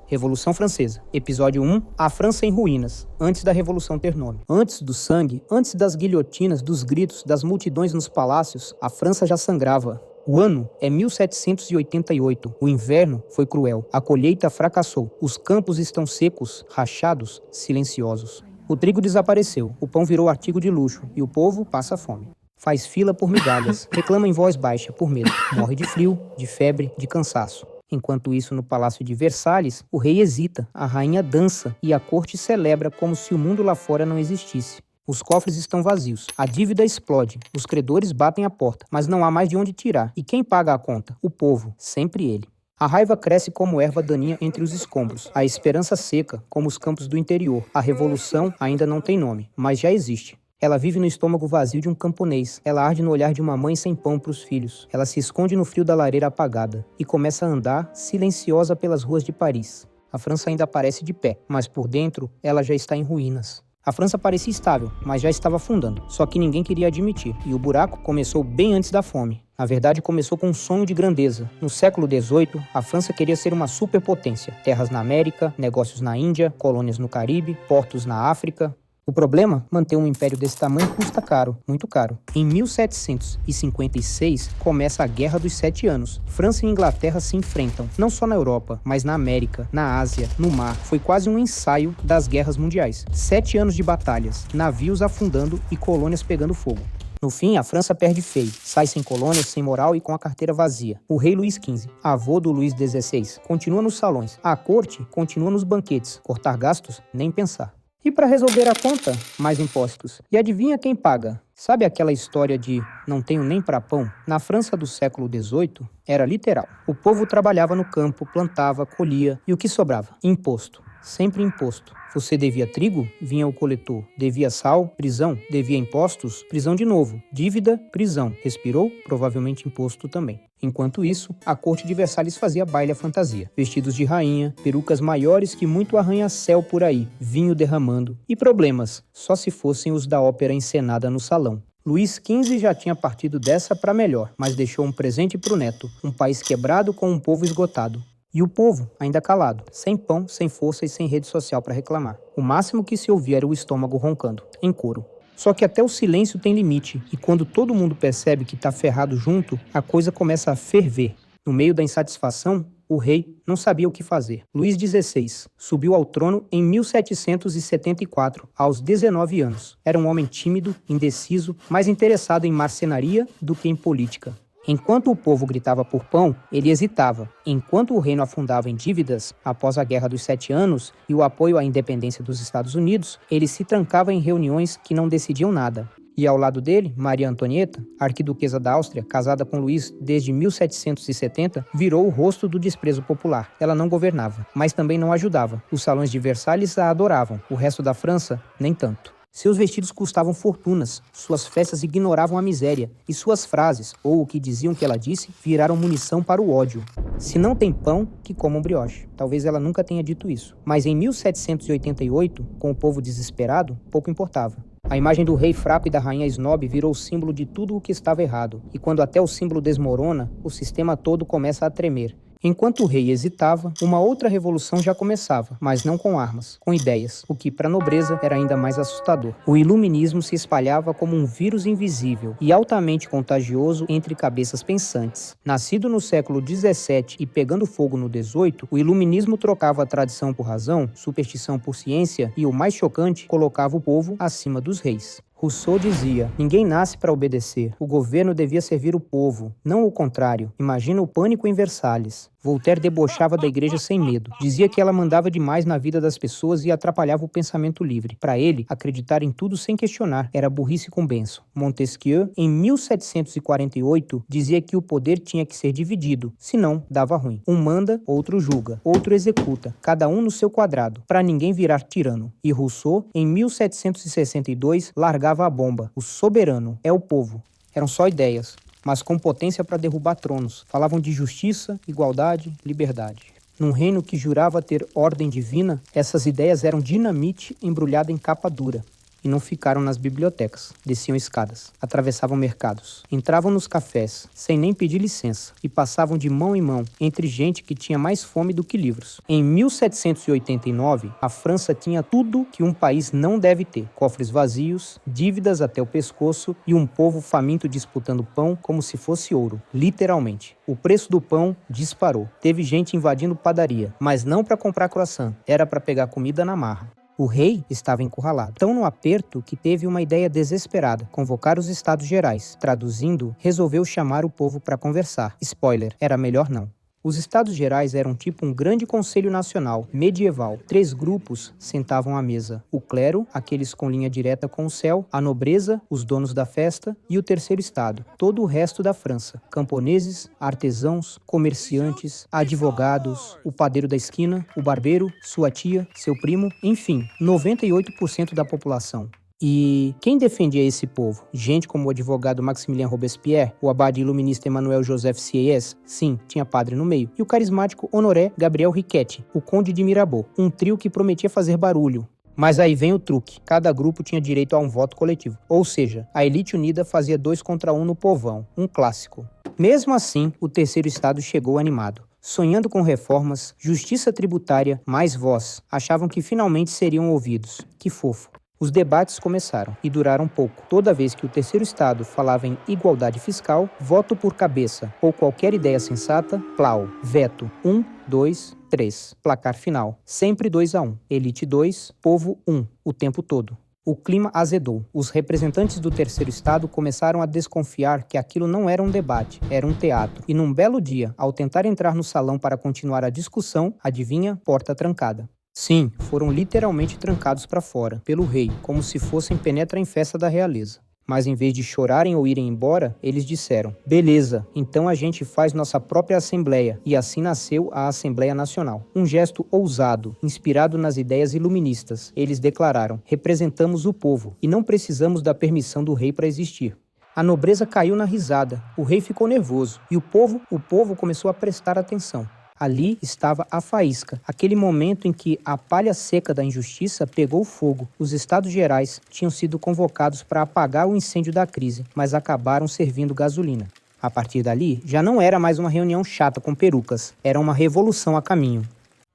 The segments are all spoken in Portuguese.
Revolução Francesa. Episódio 1. A França em ruínas, antes da Revolução ter nome. Antes do sangue, antes das guilhotinas, dos gritos, das multidões nos palácios, a França já sangrava. O ano é 1788. O inverno foi cruel. A colheita fracassou. Os campos estão secos, rachados, silenciosos. O trigo desapareceu. O pão virou artigo de luxo. E o povo passa fome. Faz fila por migalhas. Reclama em voz baixa, por medo. Morre de frio, de febre, de cansaço. Enquanto isso, no Palácio de Versalhes, o rei hesita, a rainha dança e a corte celebra como se o mundo lá fora não existisse. Os cofres estão vazios, a dívida explode, os credores batem a porta, mas não há mais de onde tirar. E quem paga a conta? O povo, sempre ele. A raiva cresce como erva daninha entre os escombros, a esperança seca como os campos do interior. A revolução ainda não tem nome, mas já existe. Ela vive no estômago vazio de um camponês. Ela arde no olhar de uma mãe sem pão para os filhos. Ela se esconde no frio da lareira apagada e começa a andar, silenciosa, pelas ruas de Paris. A França ainda parece de pé, mas por dentro ela já está em ruínas. A França parecia estável, mas já estava afundando. Só que ninguém queria admitir. E o buraco começou bem antes da fome. Na verdade, começou com um sonho de grandeza. No século XVIII, a França queria ser uma superpotência. Terras na América, negócios na Índia, colônias no Caribe, portos na África. O problema, manter um império desse tamanho custa caro, muito caro. Em 1756, começa a Guerra dos 7 Anos. França e Inglaterra se enfrentam, não só na Europa, mas na América, na Ásia, no mar. Foi quase um ensaio das guerras mundiais. 7 anos de batalhas, navios afundando e colônias pegando fogo. No fim, a França perde feio, sai sem colônias, sem moral e com a carteira vazia. O rei Luís XV, avô do Luís XVI, continua nos salões. A corte continua nos banquetes. Cortar gastos? Nem pensar. E para resolver a conta, mais impostos. E adivinha quem paga? Sabe aquela história de não tenho nem para pão? Na França do século XVIII, era literal. O povo trabalhava no campo, plantava, colhia, e o que sobrava? Imposto. Sempre imposto. Você devia trigo? Vinha o coletor. Devia sal? Prisão. Devia impostos? Prisão de novo. Dívida? Prisão. Respirou? Provavelmente imposto também. Enquanto isso, a corte de Versalhes fazia baile à fantasia. Vestidos de rainha, perucas maiores que muito arranha-céu por aí, vinho derramando. E problemas, só se fossem os da ópera encenada no salão. Luís XV já tinha partido dessa para melhor, mas deixou um presente para o neto. Um país quebrado com um povo esgotado. E o povo, ainda calado, sem pão, sem força e sem rede social para reclamar. O máximo que se ouvia era o estômago roncando, em coro. Só que até o silêncio tem limite, e quando todo mundo percebe que tá ferrado junto, a coisa começa a ferver. No meio da insatisfação, o rei não sabia o que fazer. Luís XVI subiu ao trono em 1774, aos 19 anos. Era um homem tímido, indeciso, mais interessado em marcenaria do que em política. Enquanto o povo gritava por pão, ele hesitava. Enquanto o reino afundava em dívidas, após a Guerra dos 7 Anos e o apoio à independência dos Estados Unidos, ele se trancava em reuniões que não decidiam nada. E ao lado dele, Maria Antonieta, arquiduquesa da Áustria, casada com Luís desde 1770, virou o rosto do desprezo popular. Ela não governava, mas também não ajudava. Os salões de Versalhes a adoravam, o resto da França, nem tanto. Seus vestidos custavam fortunas, suas festas ignoravam a miséria, e suas frases, ou o que diziam que ela disse, viraram munição para o ódio. Se não tem pão, que comam brioche. Talvez ela nunca tenha dito isso. Mas em 1788, com o povo desesperado, pouco importava. A imagem do rei fraco e da rainha snob virou símbolo de tudo o que estava errado, e quando até o símbolo desmorona, o sistema todo começa a tremer. Enquanto o rei hesitava, uma outra revolução já começava, mas não com armas, com ideias, o que para a nobreza era ainda mais assustador. O iluminismo se espalhava como um vírus invisível e altamente contagioso entre cabeças pensantes. Nascido no século XVII e pegando fogo no XVIII, o iluminismo trocava a tradição por razão, superstição por ciência e, o mais chocante, colocava o povo acima dos reis. Rousseau dizia, ninguém nasce para obedecer, o governo devia servir o povo, não o contrário. Imagina o pânico em Versalhes. Voltaire debochava da igreja sem medo. Dizia que ela mandava demais na vida das pessoas e atrapalhava o pensamento livre. Para ele, acreditar em tudo sem questionar era burrice com bênção. Montesquieu, em 1748, dizia que o poder tinha que ser dividido, senão dava ruim. Um manda, outro julga, outro executa, cada um no seu quadrado, para ninguém virar tirano. E Rousseau, em 1762, largava a bomba. O soberano é o povo. Eram só ideias, mas com potência para derrubar tronos. Falavam de justiça, igualdade, liberdade. Num reino que jurava ter ordem divina, essas ideias eram dinamite embrulhada em capa dura. e não ficaram nas bibliotecas. Desciam escadas, atravessavam mercados, entravam nos cafés, sem nem pedir licença, e passavam de mão em mão entre gente que tinha mais fome do que livros. Em 1789, a França tinha tudo que um país não deve ter: cofres vazios, dívidas até o pescoço e um povo faminto disputando pão como se fosse ouro, literalmente. O preço do pão disparou. Teve gente invadindo padaria, mas não para comprar croissant, era para pegar comida na marra. O rei estava encurralado, tão no aperto que teve uma ideia desesperada: convocar os Estados Gerais. Traduzindo, resolveu chamar o povo para conversar. Spoiler, era melhor não. Os Estados Gerais eram tipo um grande conselho nacional, medieval. 3 grupos sentavam à mesa: o clero, aqueles com linha direta com o céu, a nobreza, os donos da festa, e o terceiro estado, todo o resto da França: camponeses, artesãos, comerciantes, advogados, o padeiro da esquina, o barbeiro, sua tia, seu primo, enfim, 98% da população. E quem defendia esse povo? Gente como o advogado Maximilien Robespierre, o abade iluminista Emmanuel Joseph Sieyès, sim, tinha padre no meio, e o carismático Honoré Gabriel Riquetti, o conde de Mirabeau, um trio que prometia fazer barulho. Mas aí vem o truque: cada grupo tinha direito a um voto coletivo, ou seja, a elite unida fazia 2 contra 1 no povão, um clássico. Mesmo assim, o terceiro estado chegou animado. Sonhando com reformas, justiça tributária, mais voz. Achavam que finalmente seriam ouvidos. Que fofo. Os debates começaram e duraram pouco. Toda vez que o terceiro estado falava em igualdade fiscal, voto por cabeça ou qualquer ideia sensata, plau, veto, 1, 2, 3, placar final, sempre 2-1, elite 2, povo 1, o tempo todo. O clima azedou. Os representantes do terceiro estado começaram a desconfiar que aquilo não era um debate, era um teatro. E num belo dia, ao tentar entrar no salão para continuar a discussão, adivinha? Porta trancada. Sim, foram literalmente trancados para fora, pelo rei, como se fossem penetra em festa da realeza. Mas em vez de chorarem ou irem embora, eles disseram: beleza, então a gente faz nossa própria Assembleia. E assim nasceu a Assembleia Nacional. Um gesto ousado, inspirado nas ideias iluministas. Eles declararam: representamos o povo e não precisamos da permissão do rei para existir. A nobreza caiu na risada, o rei ficou nervoso e o povo começou a prestar atenção. Ali estava a faísca, aquele momento em que a palha seca da injustiça pegou fogo. Os Estados Gerais tinham sido convocados para apagar o incêndio da crise, mas acabaram servindo gasolina. A partir dali, já não era mais uma reunião chata com perucas, era uma revolução a caminho.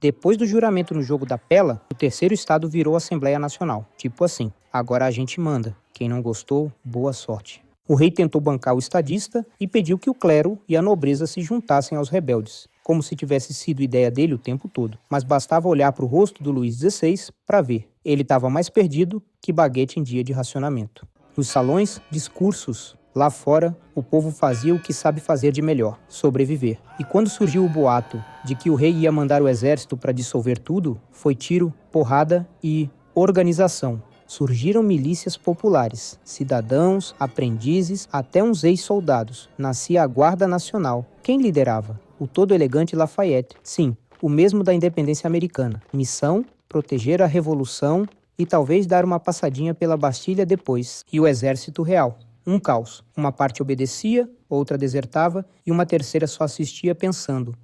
Depois do juramento no jogo da pela, o terceiro estado virou Assembleia Nacional. Tipo assim: agora a gente manda. Quem não gostou, boa sorte. O rei tentou bancar o estadista e pediu que o clero e a nobreza se juntassem aos rebeldes, como se tivesse sido ideia dele o tempo todo. Mas bastava olhar para o rosto do Luís XVI para ver. Ele estava mais perdido que baguete em dia de racionamento. Nos salões, discursos. Lá fora, o povo fazia o que sabe fazer de melhor: sobreviver. E quando surgiu o boato de que o rei ia mandar o exército para dissolver tudo, foi tiro, porrada e organização. Surgiram milícias populares, cidadãos, aprendizes, até uns ex-soldados. Nascia a Guarda Nacional. Quem liderava? O todo elegante Lafayette. Sim, o mesmo da independência americana. Missão: proteger a revolução e talvez dar uma passadinha pela Bastilha depois. E o exército real. Um caos. Uma parte obedecia, outra desertava e uma terceira só assistia pensando: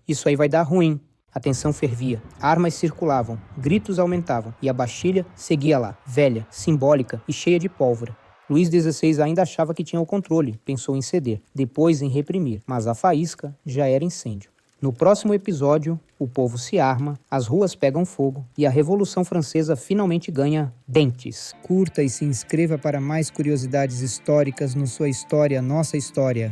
isso aí vai dar ruim. A tensão fervia, armas circulavam, gritos aumentavam e a Bastilha seguia lá, velha, simbólica e cheia de pólvora. Luís XVI ainda achava que tinha o controle, pensou em ceder, depois em reprimir, mas a faísca já era incêndio. No próximo episódio, o povo se arma, as ruas pegam fogo e a Revolução Francesa finalmente ganha dentes. Curta e se inscreva para mais curiosidades históricas no Sua História, Nossa História.